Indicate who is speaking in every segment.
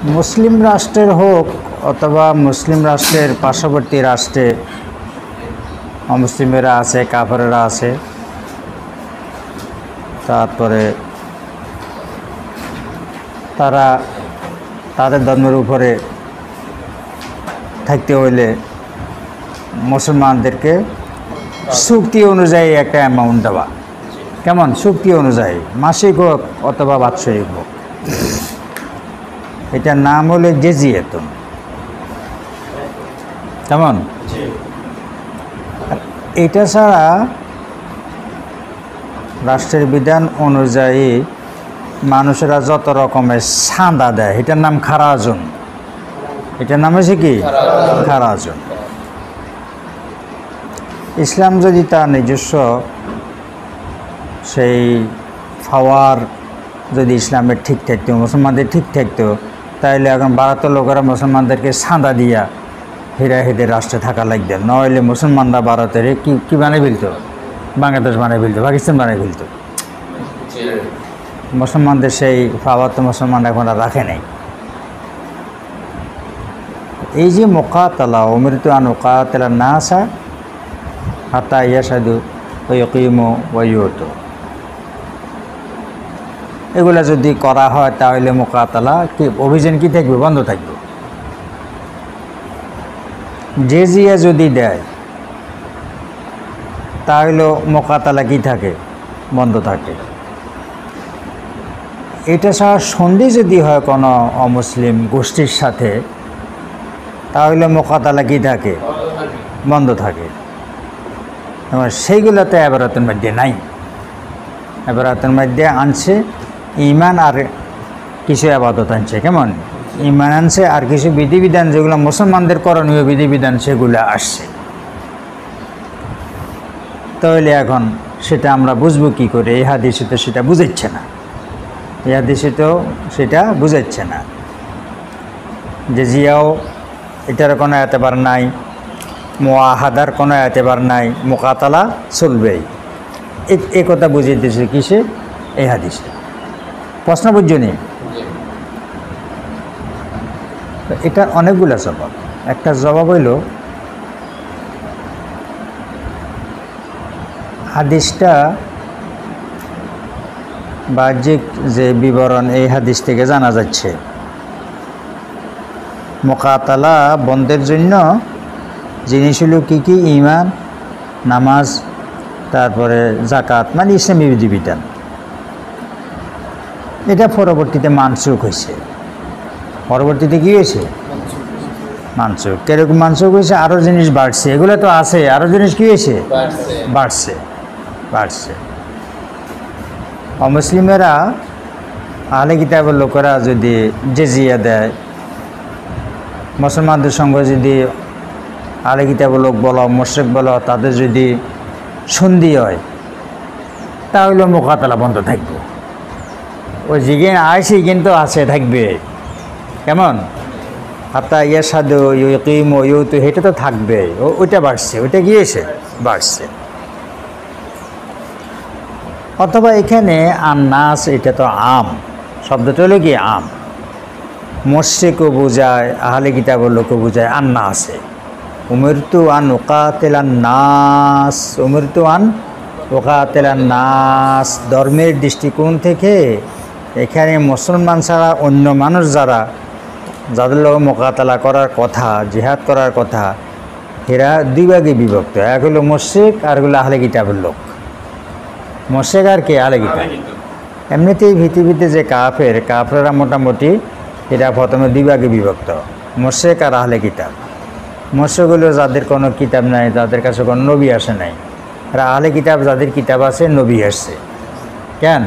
Speaker 1: মুসলিম রাষ্ট্রের হোক অথবা মুসলিম রাষ্ট্রের পার্শ্ববর্তী রাষ্ট্রে অমুসলিমেরা আছে, কাফেরেরা আছে, তারপরে তারা তাদের ধর্মের উপরে থাকতে হইলে মুসলমানদেরকে চুক্তি অনুযায়ী একটা অ্যামাউন্ট দেওয়া। কেমন? চুক্তি অনুযায়ী, মাসিক হোক অথবা বাৎসরিক হোক। এটার নাম হলো জেজিয়াতুন। কেমন? এটা ছাড়া রাষ্ট্রের বিধান অনুযায়ী মানুষেরা যত রকমের চাঁদা দেয়, এটার নাম খারাজুন। এটার নাম হচ্ছে কি? খারাজুন। ইসলাম যদি তার নিজস্ব সেই পাওয়ার যদি ইসলামের ঠিক থাকতো, মুসলমানদের ঠিক থাকতো, তাহলে এখন ভারতের লোকেরা মুসলমানদেরকে চাঁদা দিয়া হেদের রাষ্ট্রে থাকা লাগবে। নইলে মুসলমানরা ভারতের কি বানিয়ে ফেলত? বাংলাদেশ বানিয়ে ফেলত, পাকিস্তান বানিয়ে ফেলত। মুসলমানদের সেই পাওয়ার তো মুসলমান এখন আর রাখে নাই। এই যে মুকাতালা, উমিরতু আন উকাতিলা নাসা হাত্তা ইয়াশহাদু ওয়া ইয়াকিমু ওয়া ইউতু, এগুলা যদি করা হয় তাহলে মুকাতালা কি অভিযান কি থাকবে? বন্ধ থাকবে। জেজিয়া যদি দেয় তাহলে মুকাতালা কি থাকে? বন্ধ থাকে। এটা ছাড়া সন্ধি যদি হয় কোনো অমুসলিম গোষ্ঠীর সাথে, তাহলে মুকাতালা কি থাকে? বন্ধ থাকে। সেইগুলোতে এবারতের মধ্যে নাই। এবারতের মধ্যে আনছে ইমান আর কিছু আবাদত আনছে। কেমন? ইমান আনছে আর কিছু বিধিবিধান, যেগুলো মুসলমানদের করণীয় বিধিবিধান, সেগুলো আসছে। তাহলে এখন সেটা আমরা বুঝবো কি করে? এই হাদিসে তো সেটা বুঝাচ্ছে না। এই হাদিসে তো সেটা বুঝাচ্ছে না। যে জিয়াও এটার কোনো এতবার নাই, মুআহাদার কোনো এতবার নাই, মুকাতালা চলবেই। এই কথা বুঝিয়ে দিয়েছে কিসে? এই হাদিসে। প্রশ্ন বুঝছনি? এটার অনেকগুলো জবাব। একটা জবাব হইল, হাদিসটা বাহ্যিক যে বিবরণ এই হাদিস থেকে জানা যাচ্ছে, মুকাতালা বন্ধের জন্য জিনিস হলো কী কী? ঈমান, নামাজ, তারপরে জাকাত, মানে ইসলামী বিধিবিধান। এটা পরবর্তীতে মানসুখ হয়েছে। পরবর্তীতে কী হয়েছে? মানসুখ। কিরকম মানসুখ হয়েছে? আরও জিনিস বাড়ছে। এগুলো তো আছে, আরও জিনিস কী হয়েছে? বাড়ছে। অমুসলিমেরা, আহলে কিতাবের লোকেরা যদি জেজিয়া দেয়, মুসলমানদের সঙ্গে যদি আহলে কিতাবের লোক বলো, মুশরিক বলো, তাদের যদি সন্ধি হয়, তাহলে মুকাতালা বন্ধ থাকবে। ওই জিগেন আইসি কিন্তু আছে, থাকবে। কেমন? হাত্তা ইয়াশহাদু ইয়াকিমু ওয়া ইউতু, এটা তো থাকবে। ওইটা বাড়ছে। ওইটা গিয়েছে, বাড়ছে। অথবা এখানে আন্নাস, এটা তো আম, শব্দটা হলো কি? আম। মুশরিকও বোঝায়, আহলে কিতাবের লোকও বোঝায়, আন্নাসে। উমিরতু আন উকাতিলান নাস, উমিরতু আন উকাতিলান নাস। ধর্মের দৃষ্টিকোণ থেকে এখানে মুসলমান ছাড়া অন্য মানুষ যাদের লোক মোকাতালা করার কথা, জিহাদ করার কথা, এরা দুই ভাগে বিভক্ত। এক হলো মুশরিক, আর হলো আহলে কিতাবের লোক। মুশরিক আর কে? আহলে কিতাব। এমনিতেই পৃথিবীতে যে কাফেররা মোটামুটি এরা প্রথমে দুই ভাগে বিভক্ত, মুশরিক আর আহলে কিতাব। মুশরিক হলো যাদের কোনো কিতাব নাই, যাদের কাছে কোনো নবী আসে নাই। আর আহলে কিতাব যাদের কিতাব আছে, নবী আসছে। কেন?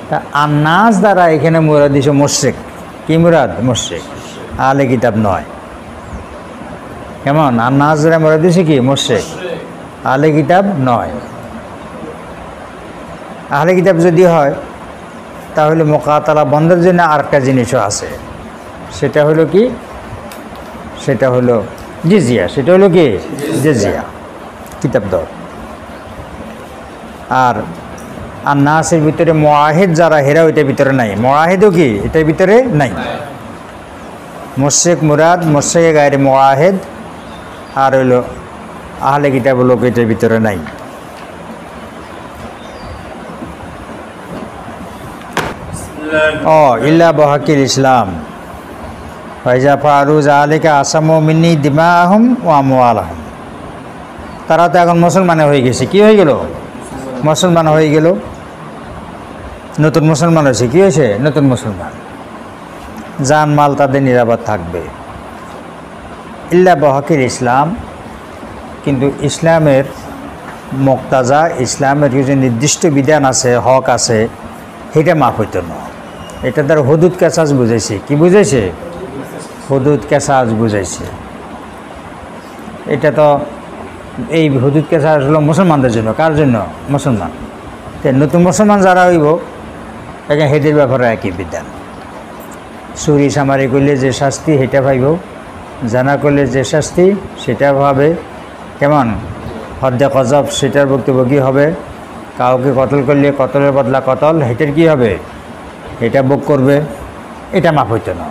Speaker 1: তা আন্নাস দ্বারা এখানে মুরাদ দিছে মুশরিক। কি মুরাদ? মুশরিক, আহলে কিতাব নয়। কেমন? আন্নাস দ্বারা মুরাদ দিছে কি? মুশরিক, আহলে কিতাব নয়। আহলে কিতাব যদি হয় তাহলে মুকাতালা বন্ধের জন্য আরেকটা জিনিসও আছে। সেটা হলো কি? সেটা হলো জিজিয়া। সেটা হলো কি? জিজিয়া, কিতাব দর। আর নাসের ভিতরে মুআহিদ যারা, হেরা ওইটার ভিতরে নাই। মুআহিদও কি? এটার ভিতরে নাই। মুশরিক মুরাদ, মুশরিক গায়রে মুআহিদ, আর হইল আহলে কিতাব লোক এটার ভিতরে নাই। ইল্লা বহাকিল ইসলাম ফাইজা ফারু জালিকা আসামু মিন্নি দিমাহুম ওয়া আমওয়ালাহুম। তারা তো এখন মুসলমান হয়ে গেছে। কি হয়ে গেল? মুসলমান হয়ে গেল, নতুন মুসলমান হয়েছে। কি হয়েছে? নতুন মুসলমান। জান মাল তাদের নিরাপদ থাকবে। ইল্লা বহাকিল ইসলাম, কিন্তু ইসলামের মুক্তাজা, ইসলামের কিছু নির্দিষ্ট বিধান আছে, হক আছে, সেটা মাফ হইত না। এটা তার হুদুদ কেসাজ বুঝাইছে। কি বুঝাইছে? হুদুদ কেসাজ বুঝাইছে। এটা তো এই হুদুদ কেসাজ হলো মুসলমানদের জন্য। কার জন্য? মুসলমান। নতুন মুসলমান যারা হইব এখন হেদের ব্যাপারে একই বিধান। চুরি চামারি করলে যে শাস্তি সেটা পাইব, জানা করলে যে শাস্তি সেটা পাবে। কেমন? হদ্দে কজব, সেটার ভুক্তভোগী হবে। কাউকে কতল করলে কতলের বদলা কতল, সেটার কী হবে? এটা ভোগ করবে। এটা মাফ হইত না।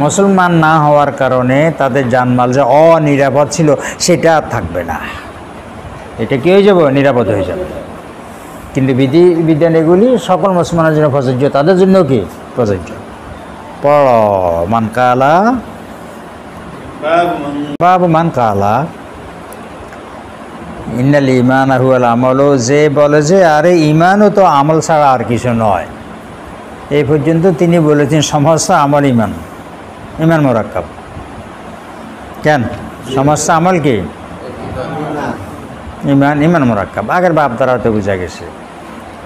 Speaker 1: মুসলমান না হওয়ার কারণে তাদের জানমাল যে অনিরাপদ ছিল সেটা আর থাকবে না। এটা কী হয়ে যাব? নিরাপদ হয়ে যাবে। কিন্তু বিধান এগুলি সকল মুসলমানের জন্য প্রযোজ্য, তাদের জন্য কি প্রযোজ্য? পড় মান কালা বাবু মান কালা ইন্নাল ঈমান হুয়াল আমল, যে বলে যে আরে ঈমানও তো আমল ছাড়া আর কিছু নয়। এই পর্যন্ত তিনি বলেছেন সমস্ত আমল ঈমান, ঈমান মুরাক্কাব। কেন? সমস্ত আমল কি? ঈমান, ঈমান মুরাক্কাব। আগের বাপ দ্বারাতে বোঝা গেছে।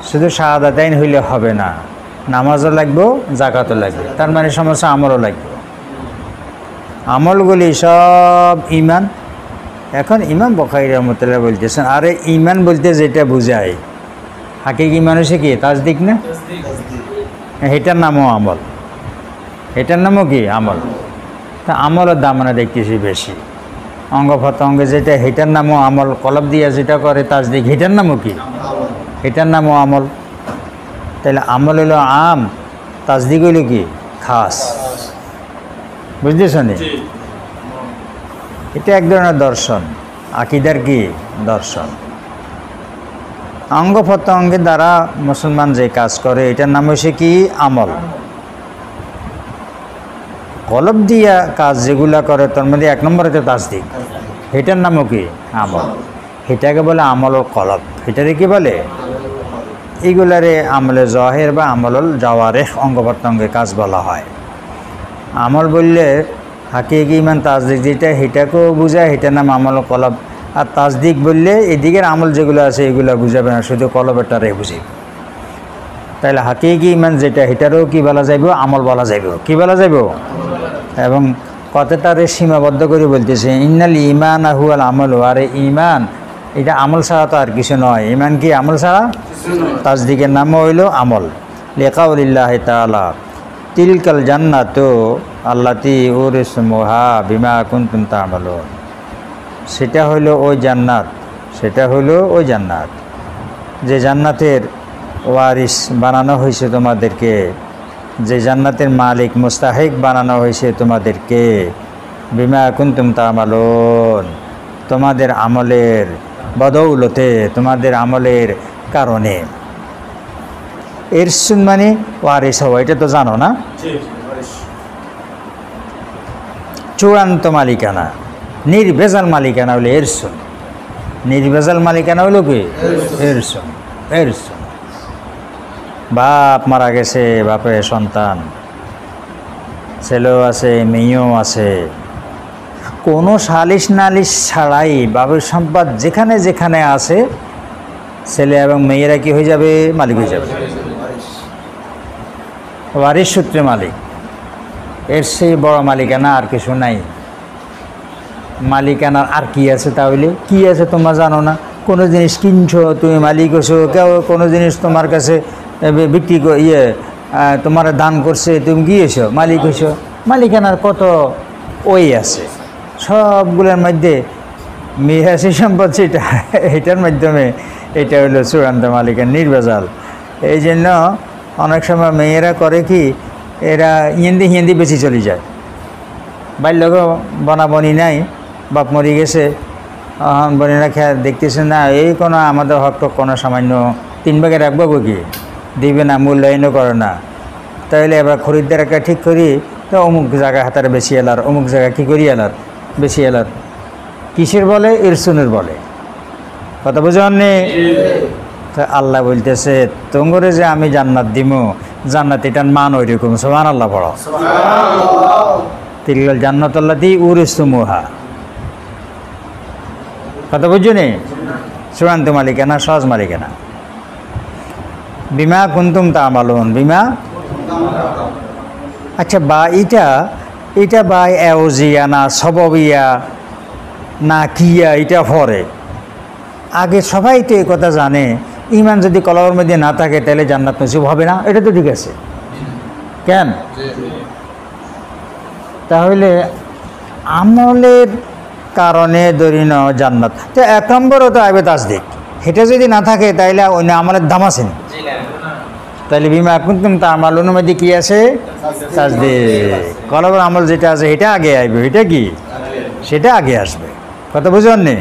Speaker 1: শুধু শাহাদাতাইন হইলে হবে না, নামাজও লাগবে, জাকাতও লাগবে, তার মানে সমস্ত আমলও লাগবে। আমলগুলি সব ঈমান। এখন ইমাম বুখারী রাহমাতুল্লাহ বলতেছেন আরে ঈমান বলতে যেটা বোঝায় হাকিকি ঈমান হচ্ছে কি? তাসদিক না? এটার নামও আমল। এটার নামও কি? আমল। তা আমলের দাম আমরা দেখতেছি বেশি। অঙ্গ প্রত্যঙ্গে যেটা, হেটার নামও আমল। কলব দিয়া যেটা করে তাসদিক, হেটার নামও কি? এটার নামও আমল। তাহলে আমল হলো আম, তাসদিক হইল কি? খাস। বুঝতেছ নি? এটা এক ধরনের দর্শন, আকিদার কি দর্শন। অঙ্গ প্রত্যঙ্গের দ্বারা মুসলমান যে কাজ করে এটার নাম হচ্ছে কি? আমল। কলব দিয়া কাজ যেগুলা করে তার মধ্যে এক নম্বরে তো তাসদিক, এটার নামও কি? আমল। এটাকে বলে আমল ও কলব। এটারে কি বলে? এইগুলারে আমলে জহের বা আমলুল জাওয়ারিহ, অঙ্গ প্রত্যঙ্গের কাজ বলা হয়। আমল বললে হাকিকি ঈমান তাসদিক যেটা, সেটাকেও বোঝায়, সেটার নাম আমল ও কলব। আর তাসদিক বললে এদিকের আমল যেগুলো আছে এগুলো বুঝাবে না, শুধু কলবেরটারে বুঝাবে। তাহলে হাকিকি ঈমান যেটা, সেটারও কি বলা যাইব? আমল বলা যাইব। কি বলা যাইব? এবং কতটারে সীমাবদ্ধ করে বলতেছে ইন্নাল ঈমান হুয়াল আমল। আরে ঈমান এটা আমল ছাড়া তো আর কিছু নয়। ঈমান কি আমল ছাড়া? তাসদিকের নামও হইল আমল। লিকাউলিল্লাহি তাআলা তিলকাল জান্নাতু আল্লাতী উরিসুমুহা বিমা কুনতুম তা'মালুন। সেটা হইল ওই জান্নাত, সেটা হইল ওই জান্নাত যে জান্নাতের ওয়ারিস বানানো হয়েছে তোমাদেরকে, যে জান্নাতের মালিক মুস্তাহিক বানানো হয়েছে তোমাদেরকে। বিমা কুনতুম তা'মালুন, তোমাদের আমলের বদৌলতে, তোমাদের আমলের কারণে। ইরসুন মানে ওয়ারিস হওয়া, এটা তো জানো না? চূড়ান্ত মালিকানা, নির্ভেজাল মালিকানা হলো ইরসুন। নির্ভেজাল মালিকানা হলো কি? ইরসুন। ইরসুন বাপ মারা গেছে, বাপের সন্তান, ছেলেও আছে, মেয়েও আছে, কোনো সালিশ নালিশ ছাড়াই বাপের সম্পদ যেখানে যেখানে আছে ছেলে এবং মেয়েরা কি হয়ে যাবে? মালিক হয়ে যাবে। ওয়ারিশ সূত্রে মালিক। এর সেই বড় মালিকানা আর কিছু নাই। মালিকানার আর কি আছে? তাহলে কি আছে তোমরা জানো না? কোনো জিনিস কিনছো, তুমি মালিক হছো। কেউ কোনো জিনিস তোমার কাছে বিক্রি তোমার দান করছে, তুমি গিয়েছো, মালিক হইছো। মালিকানার কত ওই আছে, সবগুলোর মধ্যে মিরাসি সম্পদ সেটা, এটার মাধ্যমে এটা হলো চূড়ান্ত মালিকানা, নির্ভেজাল। এই জন্য অনেক সময় মেয়েরা করে কি, এরা হিন্দি বেশি চলে যায়। বাল্যক বনা বনি নাই, বাপ মরি গেছে, বনিরা খেয়া দেখতেছে না এই কোনো আমাদের হক টক কোনো সামান্য 3 ভাগে রাখবো কি দিবে না, মূল্যায়নও করে না। তাহলে এবার খরিদ্দার একটা ঠিক করি, তো অমুক জায়গায় হাতারে বেশি এলার, অমুক জায়গায় কী করি এলার বেশি এলার, কিসের বলে? ইরসুনের বলে। কথা বুঝেননি? তো আল্লাহ বলতেছে তোমরে যে আমি জান্নাত দিমু, জান্নাত এটার মান ওই রকম। সুবহানাল্লাহ পড়ো। তিলকাল জান্নাতুল্লাতী উরিসতুমুহা। কথা বুঝছো নি? চূড়ান্ত মালিকানা, সহজ মালিকানা। বিমা কুনতুম তা'মালুন, বিমা। আচ্ছা, বা এটা বা এওজিয়া না সববিয়া না কিয়া, এটা পরে আগে সবাই তো এই কথা জানে। ইমান যদি কলবের মধ্যে না থাকে তাহলে জান্নাত নসিব হবে না, এটা তো ঠিক আছে। কেন? তাহলে আমলের কারণে ধরি না জান্নাত, তো 1 নম্বরও তো আইবে তাসদিক। এটা যদি না থাকে তাইলে অন্য আমলের দাম আছে না। তাহলে বিমা কুনতুম তা'মালুনের মধ্যে কি আছে? তাসদিক। কলবের আমল যেটা আছে এটা আগে আইবে, এটা কি সেটা আগে আসবে। কথা বুঝুন নি?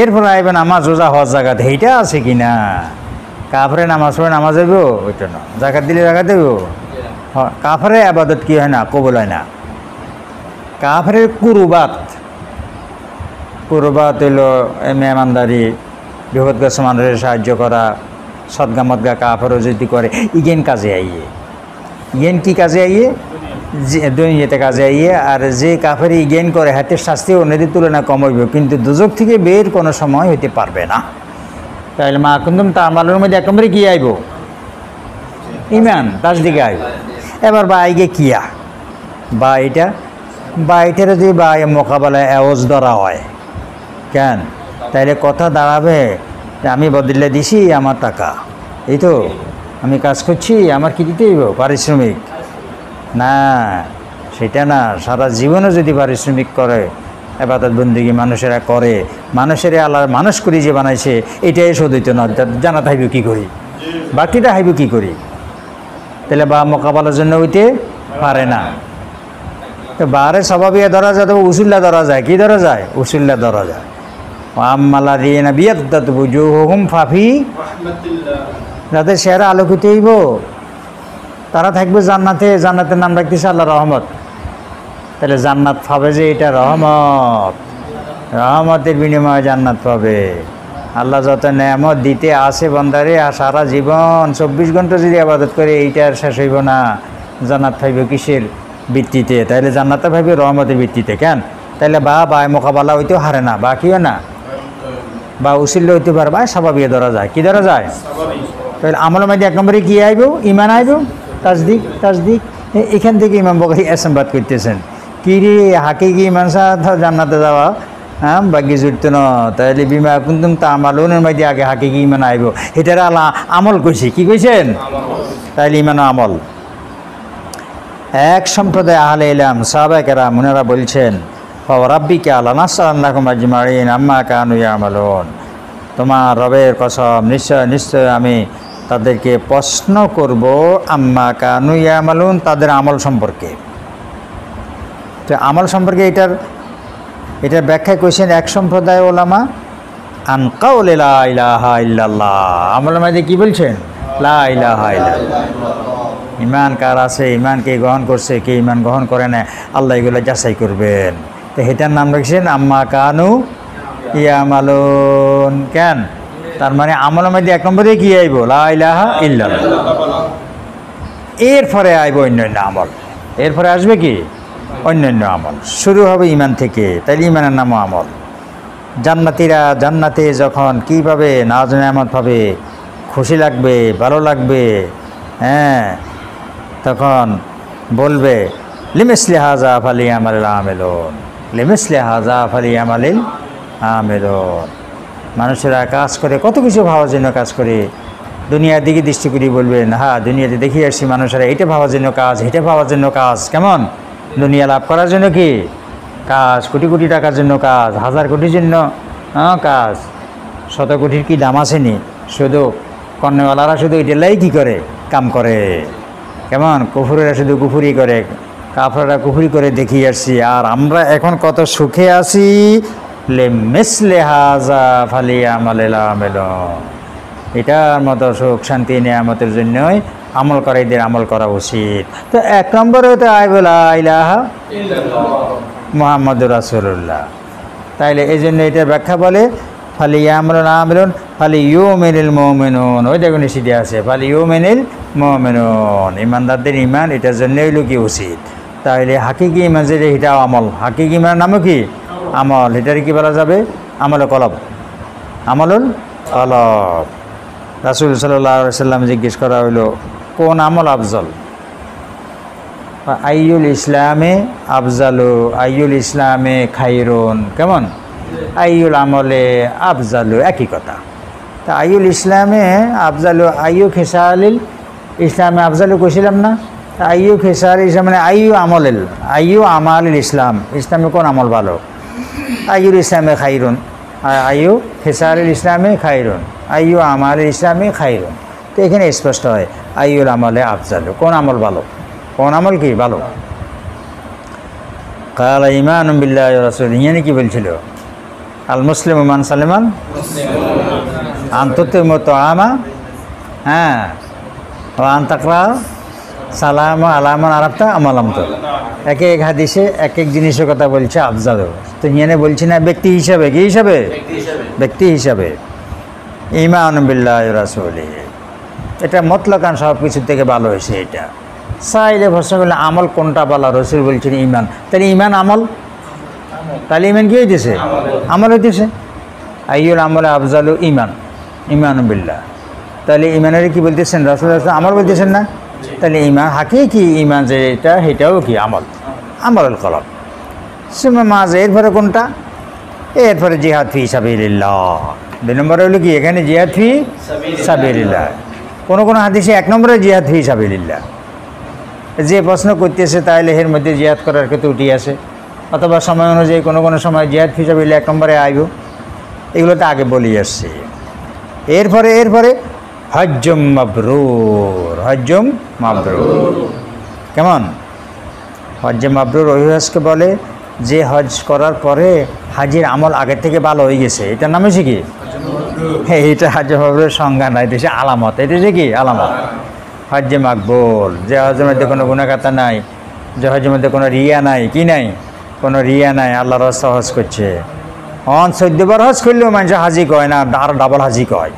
Speaker 1: এরপর আইবেন নামাজ রোজা হজ জাকাত, এইটা আছে কি না। কাফরে নামাজ পড়ে নামাজ দেব ওইটা না, জাকাত দিলে জাকাত দেব। কাফরে আবাদত কি হয় না, কবুল হয় না। কাফরের কুরবাত হইল মেহমানদারি, বিপদগ্রস্ত মানুষের সাহায্য করা, সদগা মদগা কাফেরও যদি করে ইগেন কাজে আইয়ে। ইগেন কি কাজে আইয়ে? দুনিয়াতে কাজে আইয়ে। আর যে কাফের ইগেন করে হাতের শাস্তি অন্যদের তুলনায় কম হইব, কিন্তু দুজক থেকে বের কোনো সময় হইতে পারবে না। তাহলে মা কুনতুম তা'মালুনের মধ্যে একেবারে কি আইব? ইমান, তাসদিকে আইব। এবার বা আইগে কিয়া, বা এটার যদি বা মোকাবেলায় এওজ ধরা হয়, কেন? তাইলে কথা দাঁড়াবে আমি বদলে দিছি আমার টাকা, এই তো আমি কাজ করছি, আমার কি দিতে হইব? পারিশ্রমিক না, সেটা না। সারা জীবনও যদি পারিশ্রমিক করে, ইবাদত বন্দেগী মানুষেরা করে, মানুষের আল্লাহ মানুষ করি যে বানাইছে, এটাই শোধ হইতো না, জানাত হাইব কী করি, বাকিটা হাইব কী করি? তাহলে বা মোকাবেলার জন্য হইতে পারে না। তো বারে স্বভাবিয়া ধরা যায়, তবে উসুল্লা ধরা যায়। কি ধরা যায়? উসুল্লা ধরা যায়। আম্মাল্লাযীনা বিয়াদ্দাত বুজুহুহুম ফাফি, যাদের চেহারা আলোকিত হইব তারা থাকবে জান্নাতে। জান্নাতের নাম রাখতেছে আল্লাহ রহমত। তাহলে জান্নাত পাবে যে এটা রহমত, রহমতের বিনিময়ে জান্নাত পাবে। আল্লাহ যত নেয়ামত দিতে আসে বান্দারে, আর সারা জীবন 24 ঘন্টা যদি ইবাদত করে এইটার শেষ হইব না। জান্নাত পাইব কিসের ভিত্তিতে? তাহলে জান্নাতটা পাইবে রহমতের ভিত্তিতে। কেন? তাহলে বা মোকাবেলা হইতেও হারে না, বা কিও না, বা উসিল্লা হইতে পারে, বা স্বাভাবিক ধরা যায়। কি ধরা যায়? তাহলে আমলের মধ্যে 1 নম্বরে কি আইব? ইমান আইব, তাসদিক। এখান থেকে ইমাম বুখারী এসেমবাদ করতেছেন কি রে, হাকিকি ইমান ছাড়া জান্নাতে যাওয়া বাকি জুড়তো না। তাহলে বিমা কুনতুম তা'মালুনের মধ্যে আগে হাকিকি ইমান আইব। এটার আল্লাহ আমল কইছে। কি কইছেন? তাইলে ইমান আমল। এক সম্প্রদায় আহলে ইলম সাহাবায়ে কেরাম ওনারা বলছেন, রাব্বিকা লানাসআলান্নাহুম আজমাইন আম্মা কানু ইয়ামালুন, তোমার রবের কসম, নিশ্চয় আমি তাদেরকে প্রশ্ন করব আম্মা কানু ইয়ামালুন, তাদের আমল সম্পর্কে। তো আমল সম্পর্কে এটার ব্যাখ্যা কইছেন এক সম্প্রদায় ওলামা, আন কাউলি লা ইলাহা ইল্লাল্লাহ। আমলের মধ্যে কি বলছেন? লা ইলাহা ইল্লাল্লাহ। ইমান কার আছে, ইমান কে গ্রহণ করছে, কে ইমান গ্রহণ করে না, আল্লাহ এগুলো যাচাই করবেন। তো এটার নাম রাখছেন আম্মা কানু ইয়ামালুন। কেন? তার মানে আমলের মধ্যে 1 নম্বরে কি আইব? লা ইলাহা ইল্লাল্লাহ। এরপরে আইব অন্যান্য আমল। এরপরে আসবে কি? অন্যান্য আমল। শুরু হবে ইমান থেকে। তাইলে ইমানের নামও আমল। জান্নাতীরা জান্নাতে যখন কীভাবে নাজ নেয়ামত পাবে, খুশি লাগবে, ভালো লাগবে, হ্যাঁ, তখন বলবে লিমিসলি হাজা ফালি আমালিল আমেলুন, লিমিসলি হাজা ফালি আমালিল আমেলুন। মানুষেরা কাজ করে, কত কিছু ভাবার জন্য কাজ করে। দুনিয়ার দিকে দৃষ্টি করি বলবেন, হ্যাঁ দুনিয়াতে দেখি আসছি মানুষেরা এটা ভাবার জন্য কাজ, এটা ভাবার জন্য কাজ। কেমন? দুনিয়া লাভ করার জন্য কি কাজ, কোটি কোটি টাকার জন্য কাজ, হাজার কোটির জন্য কাজ, 100 কোটির কি দাম আসেনি। শুধু কর্ণওয়ালারা শুধু এটালাই কি করে? কাম করে। কেমন? কুফুরেরা শুধু কুফুরি করে, কাফেররা কুফরি করে দেখিয়ে আসছি, আর আমরা এখন কত সুখে আছি। লে মিসলে হাজা ফালিয়ামালিল আমিলুন, এটার মতো সুখ শান্তি নিয়ামতের জন্যই আমলকারীদের আমল করা উচিত। তো এক নম্বরে তো আইবুলা ইলাহা মুহাম্মাদুর রাসূলুল্লাহ। তাইলে এই জন্য এটার ব্যাখ্যা বলে ফালিয়ামালিল আমিলুন ফালিয়ুমিনিল মুমিনুন, ওই দেখুন সিদ্ধি আছে ফালিয়ুমিনিল মুমিনুন, ইমানদারদের ইমান এটার জন্যই হইল কি উচিত। তাহলে হাকিকি ইমান যেটা এটাও আমল, হাকিকি ইমান নামও কি আমল, এটার কি বলা যাবে আমল কলব, আমলুল কলব। রাসূল সাল্লাল্লাহু আলাইহি ওয়াসাল্লাম জিজ্ঞেস করা হইল কোন আমল আফজল, আইয়ুল ইসলামে আফজালু আইয়ুল ইসলামে খাইরুন, কেমন আইয়ুল আমলে আফজালু, একই কথা। তা আইয়ুল ইসলামে আফজালু আইয়ু খেসালিল ইসলামে আফজালু কইছিলাম না, আইয়ু খেসাল ইসলাম মানে আইয়ু আমলিল আইয়ু আমালিল ইসলাম, ইসলামে কোন আমল ভালো, আইয়ুল ইসলামে খাইরুন আইয়ু খেসালিল ইসলামে খাইরুন আইয়ু আমালিল ইসলামে খাইরুন। তো এখানে স্পষ্ট হয় আইয়ুল আমলে আফজালু, কোন আমল ভালো, কোন আমল কি ভালো। কালা ঈমানুন বিল্লাহি ওয়া রাসূলিহি, ইয়ানি কি বলছিল আল মুসলিমু মান সালিমান আনতুতিমু তুআমা, হ্যাঁ ওয়া আনতাকরা সালাম আলামান আরাফতা আমালাম। তো এক এক হাদিসে এক এক জিনিসের কথা বলছে আফজালু, তো ইয়ানে বলছি না ব্যক্তি হিসাবে, কি হিসাবে ব্যক্তি হিসাবে। ঈমানুন বিল্লাহি ওয়া রাসূলিহি, এটা মতলকান সব কিছুর থেকে ভালো হয়েছে। এটা চাইলে প্রশ্ন করলে আমল কোনটা ভালো, রাসূল বলছেন ঈমান, তাহলে ঈমান আমল, তাহলে ঈমান কি হইতেছে আমল হইতেছে। আইয়ুল আমলে আফজালু ঈমান, ঈমানুন বিল্লাহ, তাহলে ঈমানের কি বলতেছেন রাসূল আমল বলতেছেন না, তাহলে ঈমান হাকিকি ঈমান যে এটা সেটাও কি আমল, আমলুল কলব। সুম্মা মাযা, এরপরে কোনটা, এরপরে জিহাদ ফি সাবিলিল্লাহ। 2 নম্বরে হলো কি এখানে জিহাদ ফি সাবিলিল্লাহ। কোনো হাদিসে 1 নম্বরে জিহাদ ফি সাবিলিল্লাহ। যে প্রশ্ন করতেছে তাহলে এর মধ্যে জিহাদ করার ক্ষেত্রে উঠি আছে, অথবা সময় অনুযায়ী কোনো সময় জিহাদ ফি সাবিলিল্লাহ 1 নম্বরে আইব, এগুলো তো আগে বলি আসছে। এরপরে হজ্জুম মাবরুর, হজ্জুম মাবরুর কেমন, হজ্জে মাবরুর ওই হজকে বলে যে হজ করার পরে হাজির আমল আগের থেকে ভালো হয়ে গেছে, এটার নাম হচ্ছে কি, এইটা হজ্জে মাবরুরের সংজ্ঞা নাই, এটা হচ্ছে আলামত, এটা হচ্ছে কি আলামত। হজ্জে মাকবুল, যে হজের মধ্যে কোনো গুনাহগাতা নাই, যে হজের মধ্যে কোনো রিয়া নাই, কি নাই, কোনো রিয়া নাই, আল্লাহর রাস্তা হজ করছে। 14 বার হজ করলেও মানুষ হাজি কয় না, আরো ডাবল হাজি কয়,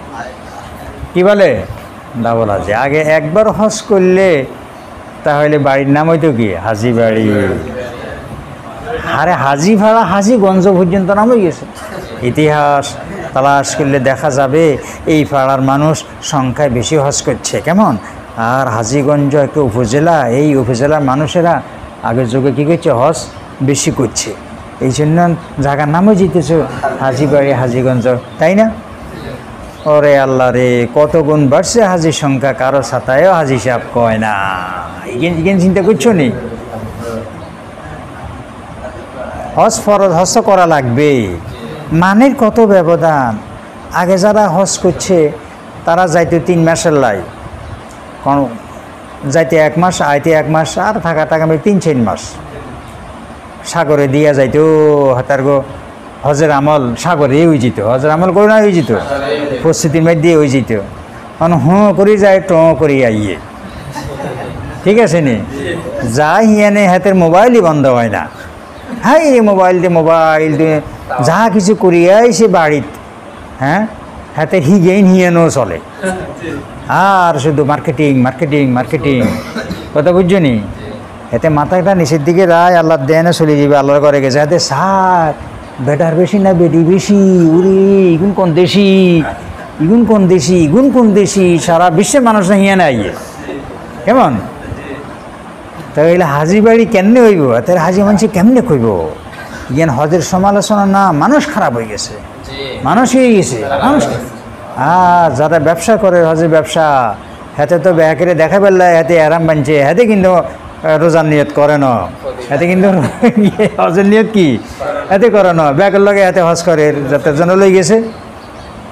Speaker 1: কি বলে ডাবল হাজি। আগে একবার হজ করলে তাহলে বাড়ির নাম হইতো কি হাজি বাড়ি, আরে হাজি ভাড়া হাজিগঞ্জ পর্যন্ত নাম হয়ে গেছে। ইতিহাস তালাশ করলে দেখা যাবে এই পাড়ার মানুষ সংখ্যায় বেশি হজ করছে, কেমন। আর হাজিগঞ্জ একটা উপজেলা, এই উপজেলার মানুষেরা আগের যুগে কী করছে হজ বেশি করছে, এই জন্য জায়গার নামও জিতেছে হাজিবাড়ি হাজিগঞ্জ, তাই না। ওরে আল্লাহ রে, কত গুণ বাড়ছে হাজির সংখ্যা, কারো ছাতায়ও হাজি সাহেব কয় না, এখানে চিন্তা করছো নি। হজ ফরজ, হজ করা লাগবে, মানের কত ব্যবধান। আগে যারা হজ করছে তারা যাইতে 3 মাসের লাই, যাইতে 1 মাস, আইতে 1 মাস, আর থাকা 3-4 মাস সাগরে দিয়া যাইতো। হাতার গো হজের আমল সাগরে হয়ে যেত, হজের আমল করে না হয়ে যেত, প্রস্তুতির মধ্যে হয়ে যেত। কারণ করি যায় করি আইয়ে, ঠিক আছে নি, যা হিয়ানে হাতের মোবাইলই বন্ধ হয় না, হ্যাঁ এই মোবাইল দিয়ে যা কিছু করিয়াই সে বাড়িত, হ্যাঁ হাতে হিয়ানো চলে, আর শুধু মার্কেটিং কথা বুঝছো নি। এতে মাথাটা নিচের দিকে রায়, আল্লাহ দেয় না চলে যাবে, আল্লাহর ঘরে গেছে। হাতে সার বেটার বেশি না বেটি বেশি, উরে ইগুন কোন দেশি, সারা বিশ্বের মানুষ না হিয়া নাই, কেমন। তাহলে হাজি বাড়ি কেমনে হইব, তার হাজি মানুষ কেমনে কইব, ইয়ান হজের সমালোচনা না, মানুষ খারাপ হয়ে গেছে, মানুষ হয়ে গেছে মানুষ। আর যারা ব্যবসা করে হজের ব্যবসা, হাতে তো ব্যাকেরে দেখা পেলায় হাতে আরাম বানছে, হাতে কিন্তু রোজার নিয়ত করে না, হাতে কিন্তু হজের নিয়ত কি হাতে করে না, ব্যাগের লগে হাতে হজ করে যাত্রার জন্য লই গেছে।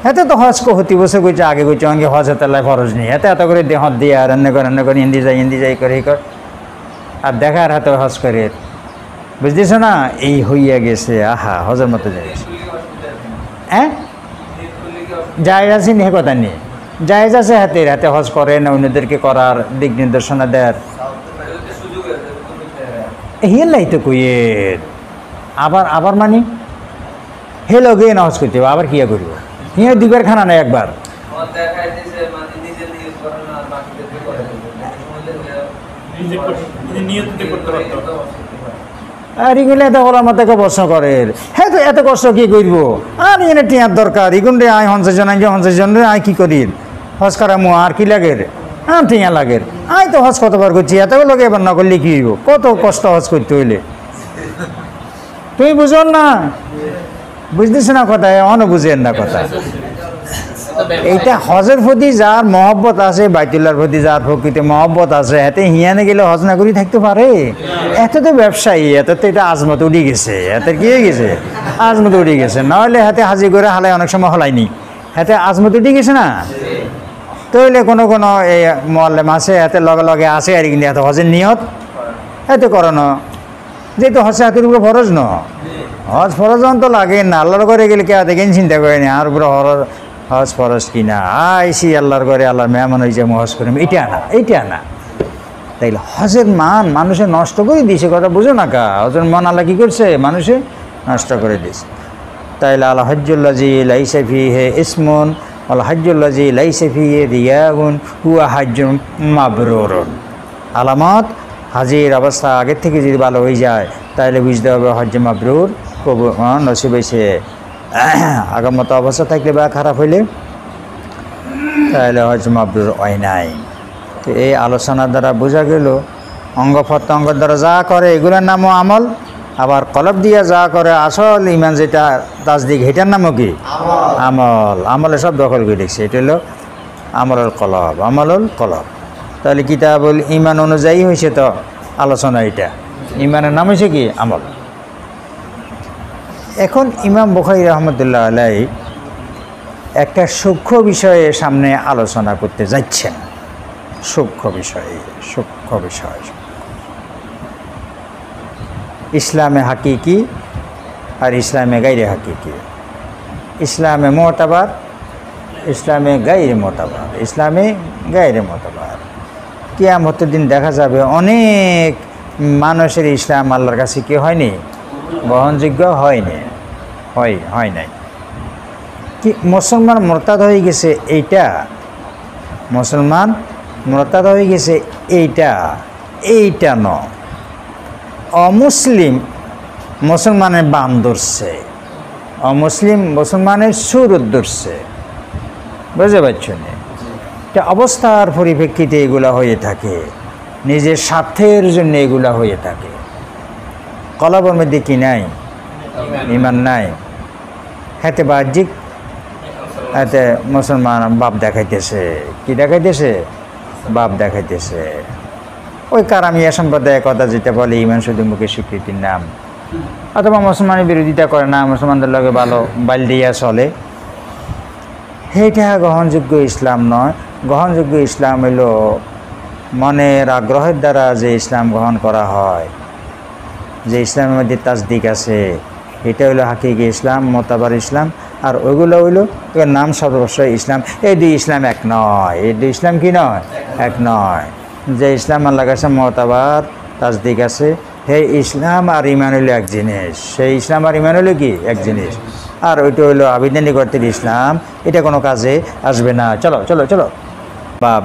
Speaker 1: হাতে তো হজ হতি বসে কইছে, আগে কইছে অঙ্গে হজ হাতে লাই ফরজ নেই, হাতে এত করে দেহ দিয়ে আর রান্না করে হিন্দি যাই করে এই কর। আর দেখার হাতে হজ করে, বুঝতেছ না? এই হইয়া গেছে, আহা হজের মতো জিনিস। হ্যাঁ, জায়েজ আছে নি কথা নেই, জায়েজ আছে, হাতের হাতে হজ করেন, অন্যদেরকে করার দিক নির্দেশনা দেয়। হেলাই তো কইয়ের আবার আবার মানে হেলো গিয়ে না হজ করতে হবে, আবার কিয়া করবো? হিয়া দুবার খানা নেই একবার। আর এগুলো এত করার মতো প্রশ্ন করে, হ্যাঁ তো এত কষ্ট কি করব? আর এনে টিয়ার দরকার, এগুন রে আয় 50 জন, আগে 50 জন রে আয় কি করি হজ করা মো আর কি লাগে? হ্যাঁ টিয়া লাগে, আয় তো হজ কতবার করছি, এতগুলো এবার না করলে কি হইব? কত কষ্ট হজ করতে হইলে, তুমি বুঝো না? বুঝতেছ না কথা? অন বুঝেন না কথা। এইটা হজের প্রতি যার মহব্বত আছে, বাইতুল্লাহর প্রতি যার প্রকৃত মহব্বত আছে, এতে হিয়ানে গেলে হজ না করি থাকতে পারে? এত তো ব্যবসায়ী, এত তো এটা আজমত উঠে গেছে, এতে কি হয়ে গেছে? আজমত উঠে গেছে। নাহলে হাতে হাজি করে হালাই অনেক সময় হলাইনি, হাতে আজমত উঠে গেছে না? তাইলে কোনো কোনো এই মোয়াল্লেম আছে, এতে লগে লগে আছে আর কিন্তু এত হজের নিয়ত এতে করানো, যেহেতু হজে হাতের উপরে ফরজ ন, হজ ফরজ তো লাগে না। আল্লাহর করে গেলে কে দেখেন চিন্তা করেনি আর উপরে হজ ফরজ কিনা, আইসি আল্লাহর করে আল্লাহর মেহমান হয়ে যাবো হজ করিম, এটা না এইটা না। তাইলে হজের মান মানুষে নষ্ট করে দিয়েছে, কথা বুঝো না কা? হজের মান আল্লাহ কী করছে? মানুষে নষ্ট করে দিয়েছে। তাইলে আল্লাহ হজ্জুল্লাজি লাইসা ফিহি ইসমুন আল হজ্জুল্লাজি লাইসা ফিহি রিয়াউন হুয়া হজ্জুন মাবরুরুন। আলামত হাজির অবস্থা আগের থেকে যদি ভালো হয়ে যায় তাহলে বুঝতে হবে হজ্জে মাবরুর নসিব হয়েছে। আগমত অবস্থা থাকলে বা খারাপ হইলে তাহলে হজ মাবরুর হয় নাই। তো এই আলোচনার দ্বারা বোঝা গেল অঙ্গ প্রত্যঙ্গের দ্বারা যা করে এগুলোর নামও আমল, আবার কলব দিয়া যা করে আসল ইমান যেটা তাসদিক, এটার নামও কি? আমল। আমলে সব দখল করে দেখছে, এটা হলো আমলুল কলব, আমলুল কলব। তাহলে কিতাবুল ইমান অনুযায়ী হয়েছে তো আলোচনা, এটা ইমানের নাম হয়েছে কি? আমল। এখন ইমাম বুখারী রহমতুল্লাহ আলাইহি একটা সূক্ষ্ম বিষয়ে সামনে আলোচনা করতে যাচ্ছেন। সূক্ষ্ম বিষয় ইসলামে হাকিকি আর ইসলামে গাইরে হাকিকি, ইসলামে মোতাবার, ইসলামে গাইরে মোতাবার, ইসলামে গাইরে মোতাবার। কিয়ামতের দিন দেখা যাবে অনেক মানুষের ইসলাম আল্লাহর কাছে কি হয়নি? গ্রহণযোগ্য হয়নি, হয় নাই। কি মুসলমান মোরতাদ হয়ে গেছে এইটা, মুসলমান মোরতাদ হয়ে গেছে এইটা ন, অমুসলিম মুসলমানের বান ধরছে, অমুসলিম মুসলমানের সুর ধরছে, বুঝতে পারছো না? এটা অবস্থার পরিপ্রেক্ষিতে এগুলা হয়ে থাকে, নিজের স্বার্থের জন্য এগুলা হয়ে থাকে। কলবের মধ্যে কি নাই? ইমান নাই। হাতে বাহ্যিক হাতে মুসলমান বাপ দেখাইতেছে, কি দেখাইতেছে? বাপ দেখাইতেছে। ওই কারামিয়া সম্প্রদায়ের কথা যেটা বলে ইমান শুধু মুখে স্বীকৃতির নাম, অথবা মুসলমানের বিরোধিতা করে না, মুসলমানদের লগে ভালো বাইল দিয়া চলে, সেইটা গ্রহণযোগ্য ইসলাম নয়। গ্রহণযোগ্য ইসলাম হইল মনের আগ্রহের দ্বারা যে ইসলাম গ্রহণ করা হয়, যে ইসলামের মধ্যে তাসদিক আছে, এটা হইলো হাকিকি ইসলাম, মোতাবার ইসলাম। আর ওইগুলো হইলো এর নাম সর্বস্বই ইসলাম। এই দুই ইসলাম এক নয়, এই দুই ইসলাম কি নয়? এক নয়। যে ইসলাম আল্লাহর কাছে মোতাবার তাসদিক আছে, সেই ইসলাম আর ইমান হইলো এক জিনিস, সেই ইসলাম আর ইমান হইলো কি? এক জিনিস। আর ওইটা হইলো আবিধানিক অর্থের ইসলাম, এটা কোনো কাজে আসবে না। চলো চলো চলো বাপ,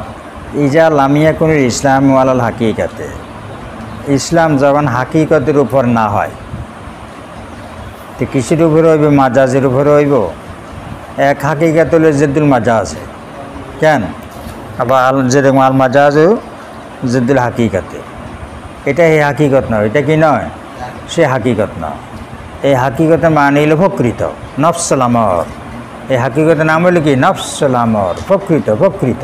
Speaker 1: ইজা লামিয়া কোন ইসলাম ওয়ালাল হাকিকাতে, ইসলাম যখন হাকিকতের উপর না হয় তো কিসের উপরে হইবে? মাজাজের উপরে হইব। এক হাকিকাত হলে জেদ্দুল মাজাজ, কেন? আবার যেরকম আল মাজাজও জেদ্দুল হাকিকাতে, এটা এই হাকিকত নয়। এটা কি নয়? সে হাকিকত নয়। এই হাকিকতের মানে হইল প্রকৃত নফসুল আমর। এই হাকিকতের নাম হইল কি? নফসুল আমর, প্রকৃত।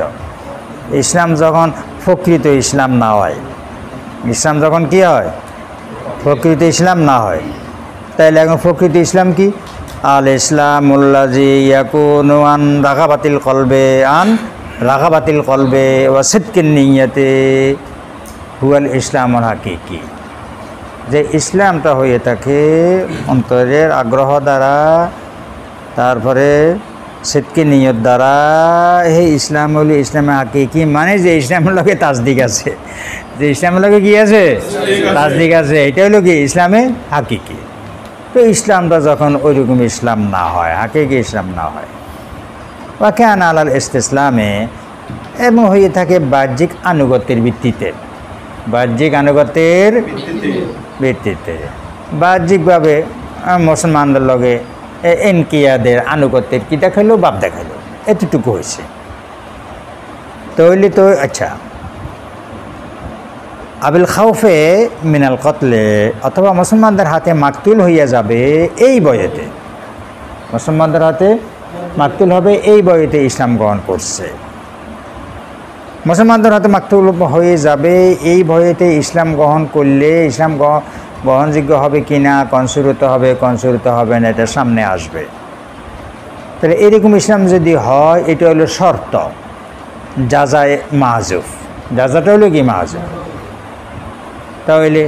Speaker 1: ইসলাম যখন প্রকৃত ইসলাম না হয়, ইসলাম যখন কি হয়? প্রকৃত ইসলাম না হয়, তাইলে এখন প্রকৃত ইসলাম কি? আল ইসলামুল্লাজি ইয়াকুনু আন রাগাবাতিল কলবে ওয়া সিদকিন নিয়্যাতে। হুয়াল ইসলামুল হাকিকি, যে ইসলামটা হয়ে থাকে অন্তরের আগ্রহ দ্বারা, তারপরে সিদকি নিয়ত দ্বারা। এই ইসলাম হলো ইসলামে হাকিকি, মানে যে ইসলামের লগে তাসদিক আছে, যে ইসলামের লগে কি আছে, তাসদিক আছে, এটা হলো কি ইসলামে হাকিকি। তো ইসলামটা যখন ওইরকম ইসলাম না হয়, হাকিকি ইসলাম না হয়, ওয়াকান আলাল ইসলামে, এবং হয়ে থাকে বাহ্যিক আনুগত্যের ভিত্তিতে, বাহ্যিক আনুগত্যের ভিত্তিতে, বাহ্যিকভাবে মুসলমানদের লগে এনকিয়াদের আনুগত্যের কী দেখাইলো, বাপ দেখাইলো, এতটুকু হয়েছে। তাহলে তো আচ্ছা, আবিল খাউফে মিনাল কতলে, অথবা মুসলমানদের হাতে মাকতুল হইয়া যাবে এই বয়েতে, মুসলমানদের হাতে মাকতুল হবে এই বয়েতে ইসলাম গ্রহণ করছে। মুসলমানদের হাতে মাকতুল হয়ে যাবে এই ভয়েতে ইসলাম গ্রহণ করলে ইসলাম গ্রহণযোগ্য হবে কি না, কনসুরত হবে না, এটা সামনে আসবে। তাহলে এরকম ইসলাম যদি হয়, এটা হলো শর্ত, জাজায় মাহজুফ, জাজাটা হলো কি মাহজুফ। তাহলে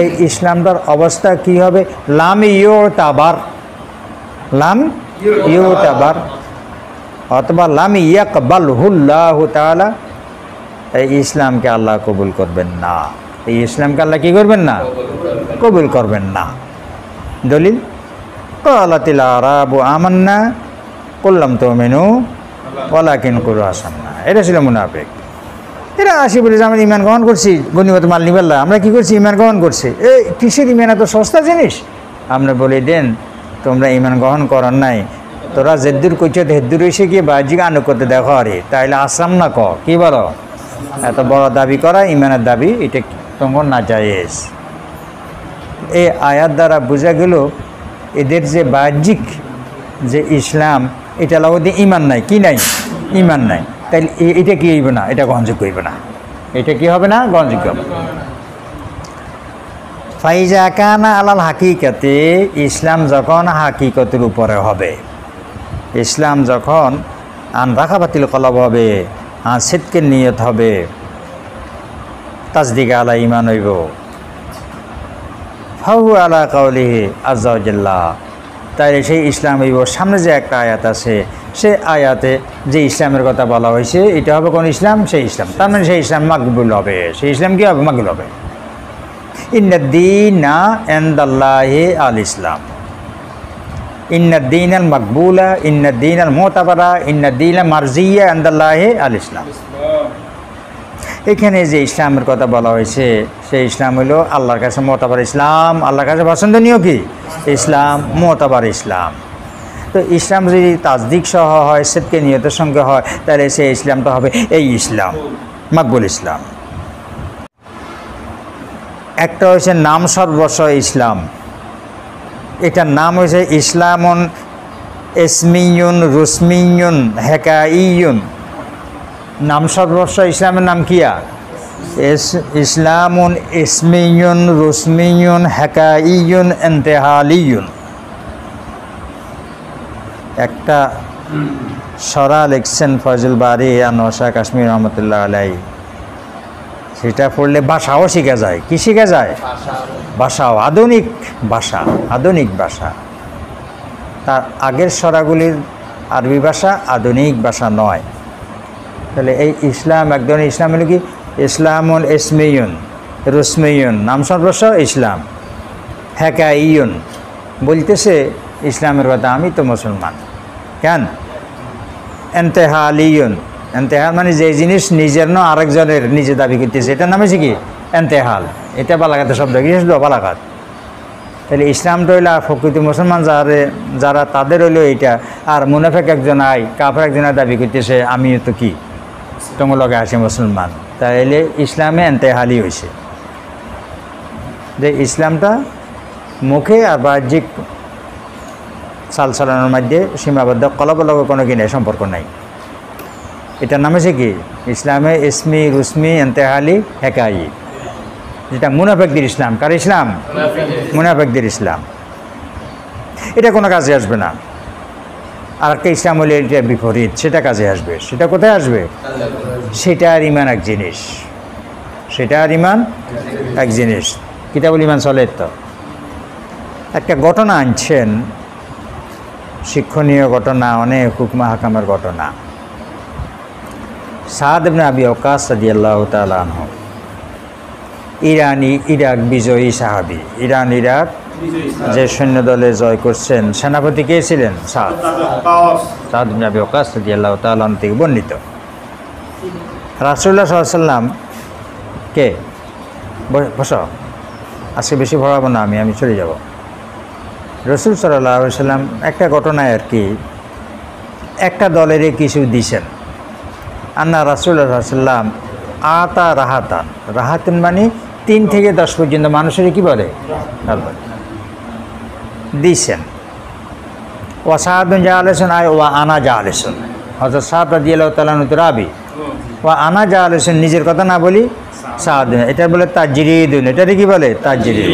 Speaker 1: এই ইসলামটার অবস্থা কি হবে, লাম ইউতাবার, লাম ইউতাবার, অথবা লাম ইয়াকবালহুল্লাহু তাআলা, এই ইসলামকে আল্লাহ কবুল করবেন না, এই ইসলামকে আল্লাহ কী করবেন না, কবুল করবেন না। দলিল ক্বালাতিল আরাবু আমান্না কুল লাম তুমিনু ওয়ালাকিন কুলু আসলামনা, এটা ছিল মুনাফিক। এরা আসি বলে যে আমরা ইমান গ্রহণ করছি, গনিমত মাল নিবাল্লা, আমরা কী করছি, ইমান গ্রহণ করছি। এই কিসের ইমান, এত সস্তা জিনিস? আমরা বলে দেন তোমরা ইমান গ্রহণ করার নাই, তোরা যেদ্দুর কইছ হেদ্দুর এসে গিয়ে বাহ্যিক আনুগত্য দেখো, আরে তাইলে আসলাম না, কি বলো, এত বড় দাবি করা ইমানের দাবি, এটা তখন না জায়েজ। এই আয়াত দ্বারা বোঝা গেল এদের যে বাহ্যিক যে ইসলাম, এটা লাগতে ইমান নাই, কি নাই, ইমান নাই, তাইলে এটা কি হইবে না, এটা গ্রহণযোগ্য হইবে না, এটা কি হবে না, গ্রহণযোগ্য হবে। ফাইজা কানা আলাল হাকিকাতে, ইসলাম যখন হাকিকতের উপরে হবে, ইসলাম যখন আন রাখাবাতিল কলব হবে, সিদকের নিয়ত হবে, তাসদিক আলা ইমান হইব, ফাহু আলা কাউলিহি আযজা ওয়া জাল্লা, তাই সেই ইসলাম হইব। সামনে যে একটা আয়াত আছে, সে আয়াতে যে ইসলামের কথা বলা হয়েছে, এটা হবে কোন ইসলাম, সেই ইসলাম, তার মানে সেই ইসলাম মাকবুল হবে, সেই ইসলাম কি হবে, মাকবুল হবে। ইন্নাদ-দীনা ইনদাল্লাহি আল ইসলাম, ইন্নাদ-দীন আল মাকবুলা, ইন্নাদ-দীন আল মুতাবারা, ইন্নাদ-দীন মারজিয়া ইনদাল্লাহি আল ইসলাম। এখানে যে ইসলামের কথা বলা হয়েছে, সেই ইসলাম হলো আল্লাহর কাছে মুতাবার ইসলাম, আল্লাহর কাছে পছন্দনীয় কি ইসলাম, মুতাবার ইসলাম। তো ইসলাম যদি তাসদিক সহ হয়, সিদকে নিয়তের সঙ্গে হয়, তাহলে সেই ইসলামটা হবে এই ইসলাম, মাকবুল ইসলাম। একটা হয়েছে নাম সর্বস্ব ইসলাম, এটার নাম হয়েছে ইসলামুন ইসমিয়ুন রুসমিয়ুন হেকাইয়ুন, নাম সর্বস্ব ইসলামের নাম কিয়া, ইসলামুন ইসমিয়ুন রুসমিয়ুন হেকাইয়ুন ইন্তেহালিয়ুন। একটা সরা লিখছেন ফয়জুল বারী আনোয়ার কাশ্মীর রহমতুল্লাহ আলাইহি, সেটা পড়লে ভাষাও শেখা যায়। কি শেখা যায়? ভাষাও, আধুনিক ভাষা, আধুনিক ভাষা। তার আগের সরাগুলির আরবি ভাষা আধুনিক ভাষা নয়। তাহলে এই ইসলাম এক ধরনের ইসলাম হলো কি, ইসলামুল ইসমিয়ুন রুসমিয়ুন, নাম সর্বস্ব ইসলাম, হেকাইয়ুন, বলতেছে ইসলামের কথা, আমি তো মুসলমান, কেন? এন্তেহালিয়ুন, এন্তেহাল মানে যে জিনিস নিজের ন আরেকজনের নিজে দাবি করতেছে, এটার নাম হচ্ছে কি এন্তেহাল। এটা বালাঘাতের শব্দ, কি শব্দ? বালাঘাত। তাহলে ইসলামটা হইলো আর প্রকৃতি মুসলমান যারা তাদের হইলো এইটা, আর মুনাফিক একজন আয় কাফের একজনের দাবি করতেছে আমিও তো কি তোমার লগে আসি মুসলমান। তাইলে ইসলামে এন্তেহালি হয়েছে, যে ইসলামটা মুখে আর বাহ্যিক চালচলনের মধ্যে সীমাবদ্ধ, কলবের লগে কোনো কি নেই, সম্পর্ক নাই। এটার নাম হচ্ছে কি ইসলামে ইসমি রুসমি এন্তেহালি হেকাই, যেটা মুনাফিকদের ইসলাম। কার ইসলাম? মুনাফিকদের ইসলাম। এটা কোনো কাজে আসবে না। আর একটা ইসলাম হলে এটা বিপরীত, সেটা কাজে আসবে। সেটা কোথায় আসবে? সেটা আর ইমান এক জিনিস, সেটা আর ইমান এক জিনিস। কিতাবুল ইমান চলে তো। একটা ঘটনা আনছেন, শিক্ষণীয় ঘটনা, অনেক হুকমা হাকামের ঘটনা। সাদ ইবনে আবি ওয়াক্কাস রাদিয়াল্লাহু তাআলা আনহু ইরাক বিজয়ী সাহাবী। ইরাক যে সৈন্য দলে জয় করছেন, সেনাপতি কে ছিলেন? সাদ ইবনে আবি ওয়াক্কাস রাদিয়াল্লাহু তাআলা আনহু থেকে বর্ণিত। রাসূলুল্লাহ সাল্লাল্লাহু আলাইহি ওয়াসাল্লাম কে বসো, আজকে বেশি ভরাবো না, আমি চলে যাব। রাসূল সাল্লাল্লাহু আলাইহি ওয়াসাল্লাম একটা ঘটনায় আর কি একটা দলেরই কিছু দিছেন। আন্না রাসূলুল্লাহ সাল্লাল্লাহু আলাইহি ওয়াসাল্লাম আতা রাহাতান মানে 3 থেকে 10 পর্যন্ত মানুষের কি বলে দিছেন। ওয়াসাদুন জালেসুন আয় ওয়া আনা জালেসুন, হযরত সাদ রাদিয়াল্লাহু তাআলা আনহু রাবি। ওয়া আনা জালেসুন নিজের কথা না বলি সাদ, এটা বলে তাজরিদুন, এটারে কি বলে তাজরিদ।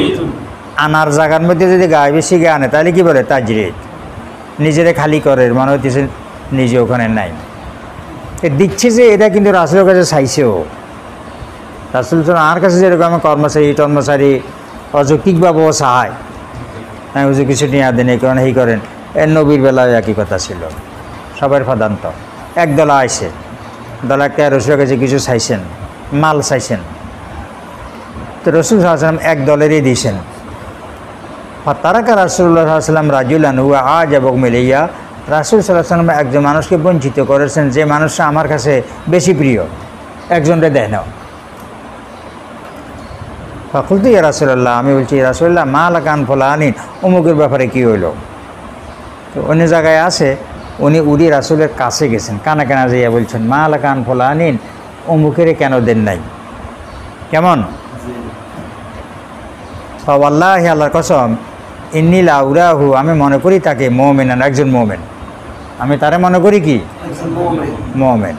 Speaker 1: আনার জায়গার মধ্যে যদি গায়ে বেশি গে আনে তাহলে কি বলে তাজরিদ। নিজেরে খালি করে মনে হইতেছে নিজে ওখানে নাই। দিচ্ছে যে এটা কিন্তু রাসূলের কাছে চাইছেও। রাসূল আর কাছে যেরকম কর্মচারী অযৌক্তিকভাবেও চায়, হ্যাঁ হুজুর কিছু নিয়ে দেন, এই করেন এই করেন। এর নবীর বেলায় একই কথা ছিল, সবার ফাদান্ত। একদল আইসে, দলাকে রাসূলের কাছে কিছু চাইছেন, মাল চাইছেন, তো রাসূল সাল্লাল্লাহু আলাইহি ওয়াসাল্লাম এক দলেরই দিয়েছেন। তারাকা রাসূলুল্লাহ সাল্লাল্লাহু আলাইহি ওয়াসাল্লাম রাজুলান হুয়া আজাবু মিলাইয়া, রাসূল সাল্লাল্লাহু আলাইহি ওয়াসাল্লাম একজন মানুষকে বঞ্চিত করেছেন যে মানুষটা আমার কাছে বেশি প্রিয়, একজনকে দেয় না। ফাকুলতু ইয়া রাসূলুল্লাহ, আমি বলছি রাসূলুল্লাহ মা লাকান ফুলানিন, অমুকের ব্যাপারে কী হইলো। তো অন্য জায়গায় আছে, উনি রাসূলের কাছে গেছেন, কানা কানা যাইয়া বলছেন মা লাকান ফুলানিন, অমুকেরে কেন দেন নাই। কেমন? ওয়াল্লাহি আল্লাহর কসম, ইন্নী লা উরাহু, আমি মনে করি তাকে মুমিনান, একজন মুমিন। আমি তারে মনে করি কি মুমিন।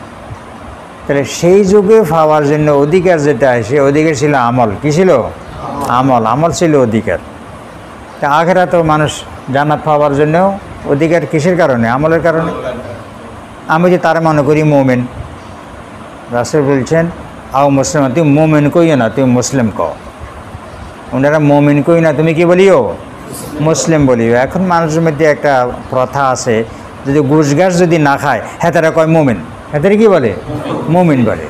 Speaker 1: তাহলে সেই যুগে পাওয়ার জন্য অধিকার যেটা, সে অধিকার ছিল আমল। কি ছিল? আমল ছিল অধিকার। তা আখিরাতেও মানুষ জান্নাত পাওয়ার জন্য অধিকার কিসের কারণে? আমলের কারণে। আমি যে তারা মনে করি মুমিন, রাসূল বলছেন আও মুসলিম, তুমি মুমিন কইও না, তুমি মুসলিম কও। ওনারা মুমিন কই না, তুমি কি বলিও? মুসলিম বলিও। এখন মানুষের মধ্যে একটা প্রথা আছে, যদি ঘুষঘাস যদি না খায় হ্যাঁ তারা কয় মুমিন, হ্যাঁ তারা কি বলে? মুমিন বলে।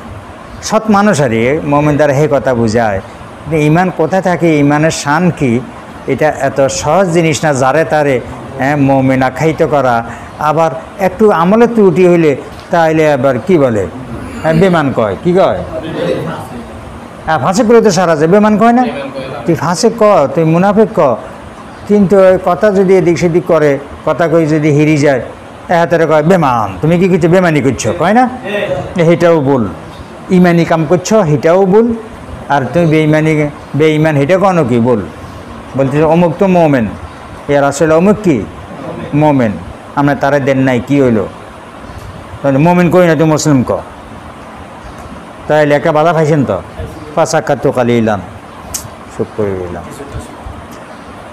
Speaker 1: সৎ মানুষ আর মুমিন দ্বারা হে কথা বুঝায়। ইমান কোথায় থাকে, ইমানের শান কি, এটা এত সহজ জিনিস না যারে তারে মুমিন আখ্যায়িত করা। আবার একটু আমলের ত্রুটি হইলে তাহলে আবার কি বলে? বেমান কয়। কি কয়? ফাঁসে করে তো সারা যায়, বেমান কয় না? তুই ফাঁসে ক, তুই মুনাফিক ক, কিন্তু ওই কথা যদি এদিক সেদিক করে, কথা কই যদি হিরি যায়, হাতের কয় বেমান, তুমি কি কিছু বেমানি করছো, কয় না? সেটাও বল। ইমানি কাম করছো সেটাও বল, আর তুমি বেঈমান সেটা কোনো কি বল। বলতেছে অমুক তো মুমিন, এর আসলে অমুক কি মুমিন, আমরা তারা দেন নাই, কি হইলো? মুমিন কই না, তুই মুসলিম ক। তাইলে একটা বাধা পাইছেন তো, পাশাকাত কালিলাম, চুপ করে দিলাম।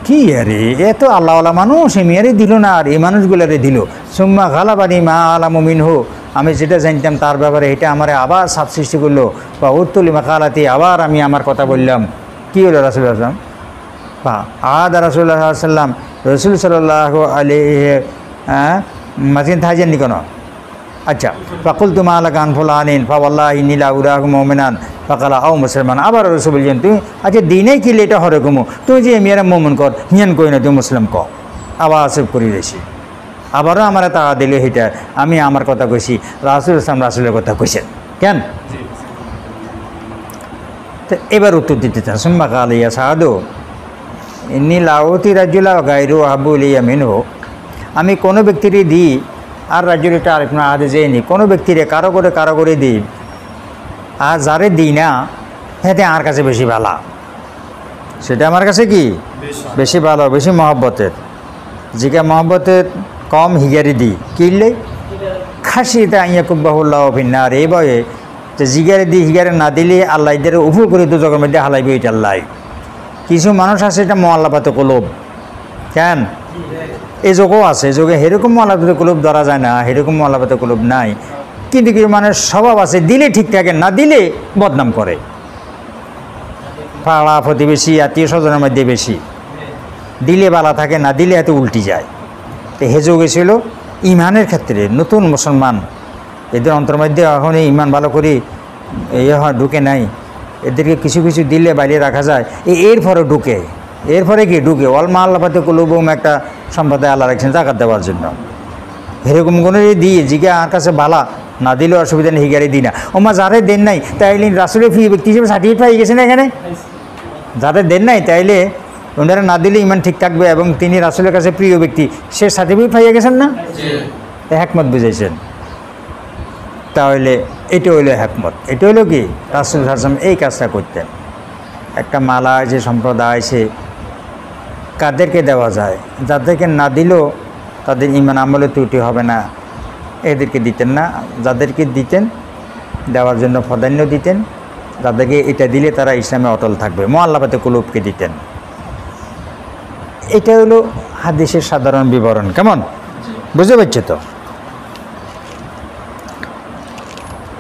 Speaker 1: কি আরে এত আল্লাহওয়ালা মানুষ, এ মেয়ারে দিল না, আর এই মানুষগুলারে দিল। সুম্মা গালাবানি মা আলামু মিনহু, আমি যেটা জানতাম তার ব্যাপারে এটা আমার আবার সাপ সৃষ্টি করলো। বা উত্তলি মাকালাতি, আবার আমি আমার কথা বললাম। কি হলো? রাসূলুল্লাহ সাল্লাম বা রাসূলুল্লাহ সাল্লাম, রাসূল সাল্লাল্লাহু আলাইহি মাসিন থাইজেন নি কোনো। আচ্ছা, ফাকুলতু মা লাকান ফুলানিন ফাওয়াল্লাহি ইন্নী লা উরাহু মুমিনান ফাকালা আও মুসলমান। আবার রাসূল বলছেন তুই আচ্ছা দিনে কি লেটা হরে কমু, তুই যে মেয়েরা মুমিন কর, হিয়ান কই না তুই মুসলিম ক। আবার আসব করি রেছি, আবারও আমার টাকা দিল সেটা। আমি আমার কথা কইছি, রাসূল সাল্লাম রাসূলের কথা কইছেন কেন? তো এবার উত্তর দিতে চান। সুম্মা কালা ইয়া সাদু ইন্নী লা উতি রাজুলা গায়রু আহাব্বু ইলাইয়া মিনহু, আমি কোনো ব্যক্তিরই দিই আর রাজ্যের এটা আরেকটা আদে যায়নি, কোনো ব্যক্তিরে কারো করে দিই, আর যারে দিই না হেতে আমার কাছে বেশি ভালো, সেটা আমার কাছে কি বেশি ভালো, বেশি মহব্বতের। জিকা মহব্বতের কম হিগারি দিই, কিনলে খাসি এটা আইয়া কুব্বাহুল্লাহ ভিন্নার। এই বয়ে যে জিগারে দিই, হিগারে না দিলে আল্লাহ এদের উভু করে তো জগের মধ্যে হালাইবে এটা আল্লাহ। কিছু মানুষ আছে এটা মোয়াল্লাপাতে কলব, কেন এই যোগও আছে, যোগে সেরকম মোয়াল্লাপাতে কলব ধরা যায় না, সেরকম মোয়াল্লাপাতে কলব নাই। কিন্তু কিছু মানুষ স্বভাব আছে, দিলে ঠিক থাকে, না দিলে বদনাম করে। পাড়া প্রতিবেশী আত্মীয় স্বজনের মধ্যে বেশি, দিলে বালা থাকে, না দিলে এত উল্টি যায়। তো হেজো গেছিল ইমানের ক্ষেত্রে। নতুন মুসলমান, এদের অন্তর মধ্যে এখন ইমান ভালো করে ঢুকে নাই, এদেরকে কিছু কিছু দিলে বাইরে রাখা যায়, এরপরে ঢুকে, এরপরে কি ঢুকে অলমা আল্লাপাতে কুলুবুম একটা সম্প্রদায় আল্লাহ রাখছেন জাকাত দেওয়ার জন্য। এরকম কোনো দিয়ে জিজ্ঞা আর কাছে ভালা, না দিলেও অসুবিধা নেই, হিগারে দিই না। ওমা যারে দেন নাই তাইলে রাসুলের প্রিয় ব্যক্তি হিসেবে সার্টিফিকেট পাই গেছে না এখানে। যাদের দেন নাই তাইলে ওনারা না দিলে ইমান ঠিক থাকবে এবং তিনি রাসুলের কাছে প্রিয় ব্যক্তি, সে সার্টিফিকেট পাইয়া গেছেন না, হ্যাকমত বুঝাইছেন। তাহলে এটা হইলো হ্যাকমত। এটা হইলো কি রাসুল হাসাম এই কাজটা করতেন। একটা মালা যে সম্প্রদায় সে কাদেরকে দেওয়া যায়, যাদেরকে না দিলেও তাদের ইমান আমলে ত্রুটি হবে না, এদেরকে দিতেন না। যাদেরকে দিতেন দেওয়ার জন্য প্রাধান্য দিতেন, যাদেরকে এটা দিলে তারা ইসলামে অটল থাকবে, মুআল্লাফাতে কুলুবকে দিতেন। এটা হলো হাদিসের সাধারণ বিবরণ। কেমন বুঝতে পারছো তো?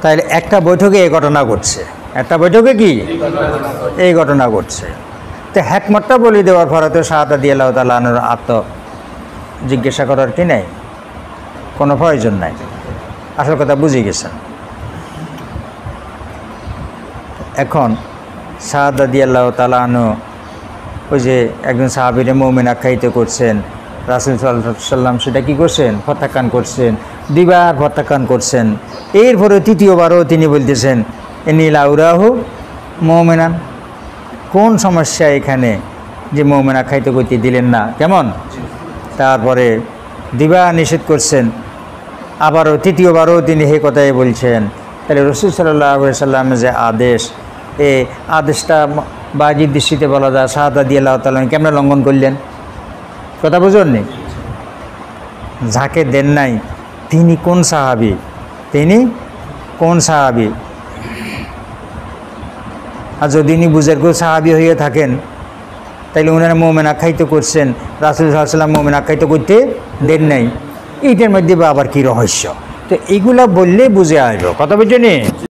Speaker 1: তাহলে একটা বৈঠকে এই ঘটনা ঘটছে, একটা বৈঠকে কি এই ঘটনা ঘটছে। তো হ্যাকমতটা বলে দেওয়ার পরে তো শাহাদাত দিয়ে আল্লাহ তাআলা আনুর আত্ম জিজ্ঞাসা করার কি নাই, কোনো প্রয়োজন নাই। আসল কথা বুঝে গেছেন। এখন শাহাদাত দিয়ে আল্লাহ তাআলা আনু ওই যে একজন সাহাবীরে মুমিন আখ্যায়িত করছেন, রাসূল সাল্লাল্লাহু আলাইহি ওয়াসাল্লাম সেটা কী করছেন, প্রত্যাখ্যান করছেন, দুইবার প্রত্যাখ্যান করছেন। এরপরে তৃতীয়বারও তিনি বলতেছেন ইন্নী লা উরাহু মুমিনান। কোন সমস্যা এখানে যে মুমিন আখ্যায়িত করতে দিলেন না? কেমন? তারপরে দুইবার নিষেধ করছেন, আবারও তৃতীয়বারও তিনি এই কথাই বলছেন। তাহলে রাসূল সাল্লাল্লাহু আলাইহি ওয়াসাল্লামের যে আদেশ, এই আদেশটা বাজিব দৃষ্টিতে বলা যায় শাহাদাত দিয়ে আল্লাহ তাআলা কেমন লঙ্ঘন করলেন? কথা বুঝুননি? যাকে দেন নাই তিনি কোন সাহাবী, তিনি কোন সাহাবী? আর যদি উনি বুঝের কেউ সাহাবী হয়ে থাকেন তাইলে ওনারা মুমিন আখ্যায়িত করছেন, রাসূল সাল্লাল্লাহু আলাইহি ওয়াসাল্লাম মুমিন আখ্যায়িত করতে দেন নাই, এইটার মধ্যে আবার কী রহস্য? তো এইগুলা বললে বুঝে আসবে। কথা বুঝছেন?